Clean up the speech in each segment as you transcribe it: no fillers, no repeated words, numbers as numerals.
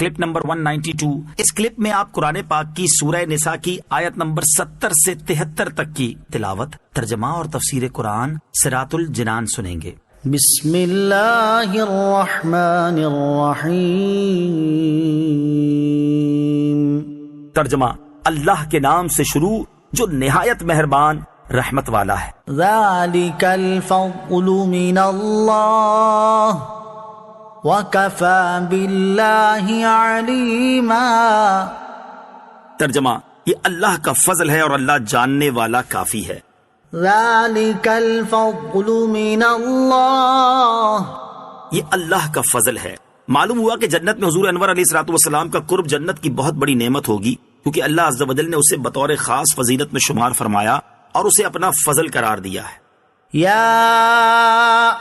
Clip number 192۔ اس clip میں آپ قرآن پاک کی سورہ نساء کی آیت نمبر 70 سے 73 تک کی تلاوت، ترجمہ اور تفسیر قرآن صراط الجنان سنیں گے۔ بسم اللہ الرحمن الرحیم۔ ترجمہ، اللہ کے نام سے شروع جو نہایت مہربان رحمت والا ہے۔ ذالک الفضل من اللہ وَكَفَى بِاللَّهِ عَلِيمًا۔ ترجمہ، یہ اللہ کا فضل ہے اور اللہ جاننے والا کافی ہے۔ ذَلِكَ الْفَضْلُ مِنَ اللَّهِ، یہ اللہ کا فضل ہے۔ معلوم ہوا کہ جنت میں حضور انور علیہ الصلوۃ والسلام کا قرب جنت کی بہت بڑی نعمت ہوگی، کیونکہ اللہ عز و جل نے اسے بطور خاص فضیلت میں شمار فرمایا اور اسے اپنا فضل قرار دیا ہے۔ یا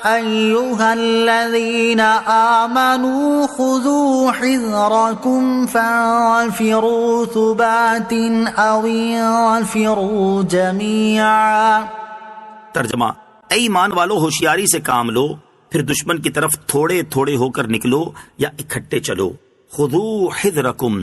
ایھا الذین آمنوا خذوا حذرکم فانفروا ثبات او انفروا جمیعا۔ ترجمہ، اے ایمان والو، ہوشیاری سے کام لو، پھر دشمن کی طرف تھوڑے تھوڑے ہو کر نکلو یا اکٹھے چلو۔ خذوا حذرکم،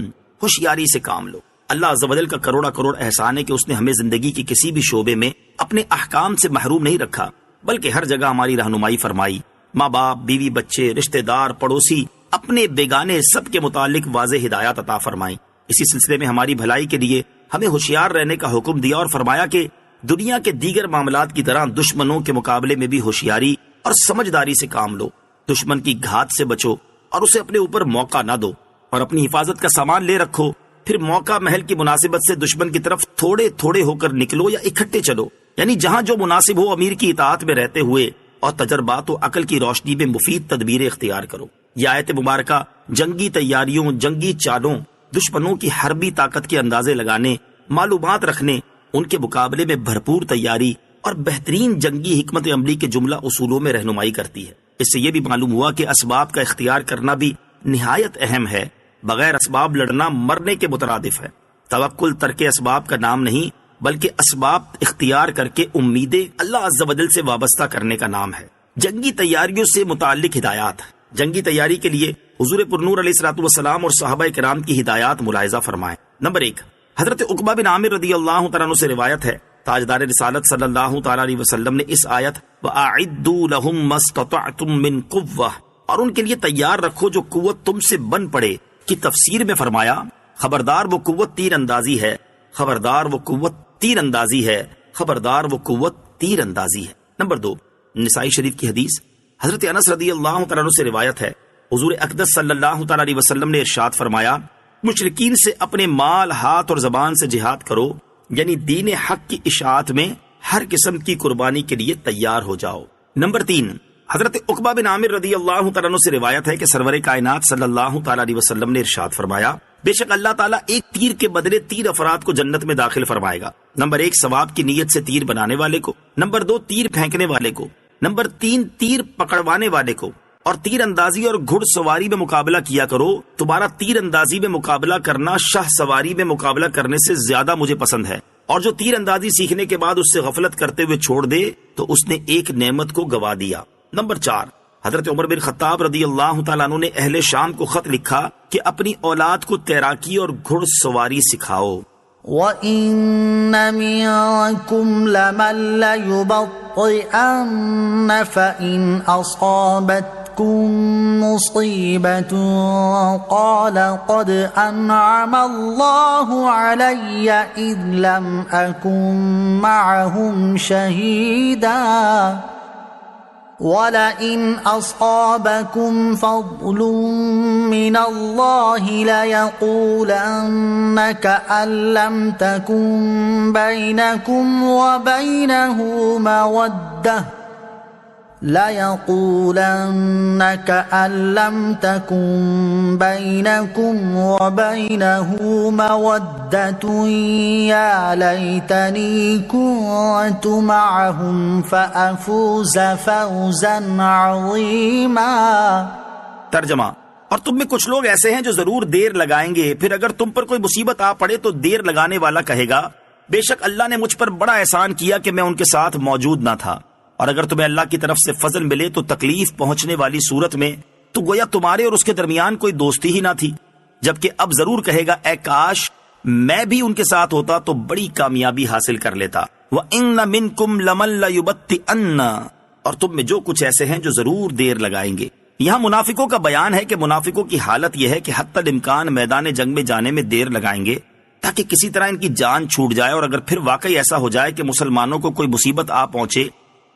ہوشیاری سے کام لو۔ اللہ عز و جل کا کروڑا کروڑ احسان ہے کہ اس نے ہمیں زندگی کی کسی بھی شعبے میں اپنے احکام سے محروم نہیں رکھا، بلکہ ہر جگہ ہماری رہنمائی فرمائی۔ ماں باپ، بیوی بچے، رشتہ دار، پڑوسی، اپنے بیگانے، سب کے متعلق واضح ہدایات عطا فرمائی۔ اسی سلسلے میں ہماری بھلائی کے لیے ہمیں ہوشیار رہنے کا حکم دیا اور فرمایا کہ دنیا کے دیگر معاملات کی طرح دشمنوں کے مقابلے میں بھی ہوشیاری اور سمجھداری سے کام لو۔ دشمن کی گھات سے بچو اور اسے اپنے اوپر موقع نہ دو، اور اپنی حفاظت کا سامان لے رکھو، پھر موقع محل کی مناسبت سے دشمن کی طرف تھوڑے تھوڑے ہو کر نکلو یا اکٹھے چلو، یعنی جہاں جو مناسب ہو امیر کی اطاعت میں رہتے ہوئے اور تجربات و عقل کی روشنی میں مفید تدبیریں اختیار کرو۔ یہ آیت مبارکہ جنگی تیاریوں، جنگی چالوں، دشمنوں کی حربی طاقت کے اندازے لگانے، معلومات رکھنے، ان کے مقابلے میں بھرپور تیاری اور بہترین جنگی حکمت عملی کے جملہ اصولوں میں رہنمائی کرتی ہے۔ اس سے یہ بھی معلوم ہوا کہ اسباب کا اختیار کرنا بھی نہایت اہم ہے۔ بغیر اسباب لڑنا مرنے کے مترادف ہے۔ توکل ترک اسباب کا نام نہیں، بلکہ اسباب اختیار کر کے امیدیں اللہ عز و جل سے وابستہ کرنے کا نام ہے۔ جنگی تیاریوں سے متعلق ہدایات۔ جنگی تیاری کے لیے حضور پرنور علیہ الصلوۃ والسلام اور صحابہ کرام کی ہدایات ملاحظہ فرمائیں۔ نمبر 1، حضرت عقبہ بن عامر رضی اللہ تعالیٰ عنہ سے روایت ہے، تاجدار رسالت صلی اللہ تعالیٰ علیہ وسلم نے اس آیت وَأَعِدُّوا لَهُم مَّا اسْتَطَعْتُم مِّن قُوَّةٍ، اور ان کے لیے تیار رکھو جو قوت تم سے بن پڑے، کی تفسیر میں فرمایا، خبردار وہ قوت تیر اندازی ہے، خبردار وہ قوت تیر اندازی ہے، خبردار وہ قوت تیر اندازی ہے۔ نمبر 2، نسائی شریف کی حدیث، حضرت انس رضی اللہ تعالیٰ عنہ سے روایت ہے، حضور اقدس صلی اللہ تعالیٰ علیہ وسلم نے ارشاد فرمایا، مشرکین سے اپنے مال، ہاتھ اور زبان سے جہاد کرو، یعنی دین حق کی اشاعت میں ہر قسم کی قربانی کے لیے تیار ہو جاؤ۔ نمبر 3، حضرت عقبہ بن عامر رضی اللہ تعالیٰ عنہ سے روایت ہے کہ سرور کائنات صلی اللہ تعالیٰ علیہ وسلم نے ارشاد فرمایا، بے شک اللہ تعالیٰ ایک تیر کے بدلے 3 افراد کو جنت میں داخل فرمائے گا۔ نمبر 1، ثواب کی نیت سے تیر بنانے والے کو، نمبر 2، تیر پھینکنے والے کو، نمبر 3، تیر پکڑوانے والے کو۔ اور تیر اندازی اور گھڑ سواری میں مقابلہ کیا کرو، تمہارا تیر اندازی میں مقابلہ کرنا شاہ سواری میں مقابلہ کرنے سے زیادہ مجھے پسند ہے، اور جو تیر اندازی سیکھنے کے بعد اس سے غفلت کرتے ہوئے چھوڑ دے تو اس نے ایک نعمت کو گوا دیا۔ نمبر 4، حضرت عمر بن خطاب رضی اللہ تعالیٰ عنہ نے اہل شام کو خط لکھا کہ اپنی اولاد کو تیراکی اور گھڑ سواری سکھاؤ۔ وَإِنَّ مِنكُمْ لَمَن لَّيُبَطِّئَنَّ فَإِنْ أَصَابَتْكُم مُّصِيبَةٌ قَالَ قَدْ أَنْعَمَ اللَّهُ عَلَيَّ إِذْ لَمْ أَكُن مَّعَهُمْ شَهِيدًا وَلَئِنْ أَصَابَكُمْ فَضْلٌ مِّنَ اللَّهِ لَيَقُولَنَّ كَأَن لَّمْ تَكُن بَيْنَكُمْ وَبَيْنَهُ مَوَدَّةٌ لَيَقُولَنَّ كَأَن لَّمْ تَكُن بَيْنَكُمْ وَبَيْنَهُ مَوَدَّةٌ يَا لَيْتَنِي كُنتُ مَعَهُمْ فَأَفُوزَ فَوْزًا عَظِيمًا۔ ترجمہ، اور تم میں کچھ لوگ ایسے ہیں جو ضرور دیر لگائیں گے، پھر اگر تم پر کوئی مصیبت آ پڑے تو دیر لگانے والا کہے گا، بے شک اللہ نے مجھ پر بڑا احسان کیا کہ میں ان کے ساتھ موجود نہ تھا۔ اور اگر تمہیں اللہ کی طرف سے فضل ملے تو تکلیف پہنچنے والی صورت میں تو گویا تمہارے اور اس کے درمیان کوئی دوستی ہی نہ تھی۔ جبکہ اب ضرور کہے گا اے کاش میں بھی ان کے ساتھ ہوتا تو بڑی کامیابی حاصل کر لیتا۔ وَإِنَّ مِنْكُمْ لَمَن لَّيُبَطِّئَنَّ، اور تم میں جو کچھ ایسے ہیں جو ضرور دیر لگائیں گے۔ یہاں منافقوں کا بیان ہے کہ منافقوں کی حالت یہ ہے کہ حتی الامکان میدان جنگ میں جانے میں دیر لگائیں گے تاکہ کسی طرح ان کی جان چھوٹ جائے، اور اگر پھر واقعی ایسا ہو جائے کہ مسلمانوں کو کوئی مصیبت آ پہنچے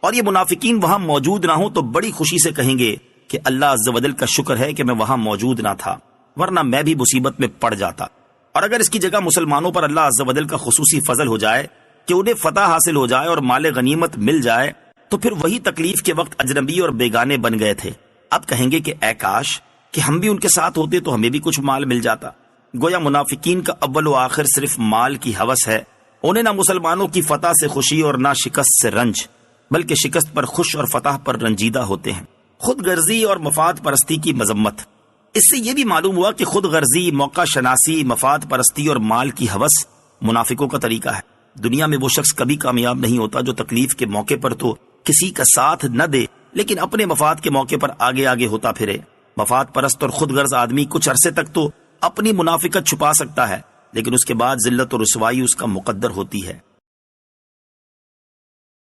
اور یہ منافقین وہاں موجود نہ ہوں تو بڑی خوشی سے کہیں گے کہ اللہ عز و جل کا شکر ہے کہ میں وہاں موجود نہ تھا، ورنہ میں بھی مصیبت میں پڑ جاتا۔ اور اگر اس کی جگہ مسلمانوں پر اللہ عز و جل کا خصوصی فضل ہو جائے کہ انہیں فتح حاصل ہو جائے اور مال غنیمت مل جائے تو پھر وہی تکلیف کے وقت اجنبی اور بیگانے بن گئے تھے، اب کہیں گے کہ اے کاش کہ ہم بھی ان کے ساتھ ہوتے تو ہمیں بھی کچھ مال مل جاتا۔ گویا منافقین کا اول و آخر صرف مال کی ہوس ہے، انہیں نہ مسلمانوں کی فتح سے خوشی اور نہ شکست سے رنج، بلکہ شکست پر خوش اور فتح پر رنجیدہ ہوتے ہیں۔ خود غرضی اور مفاد پرستی کی مذمت، اس سے یہ بھی معلوم ہوا کہ خود غرضی، موقع شناسی، مفاد پرستی اور مال کی ہوس منافقوں کا طریقہ ہے۔ دنیا میں وہ شخص کبھی کامیاب نہیں ہوتا جو تکلیف کے موقع پر تو کسی کا ساتھ نہ دے لیکن اپنے مفاد کے موقع پر آگے آگے ہوتا پھرے۔ مفاد پرست اور خود غرض آدمی کچھ عرصے تک تو اپنی منافقت چھپا سکتا ہے لیکن اس کے بعد ذلت اور رسوائی اس کا مقدر ہوتی ہے۔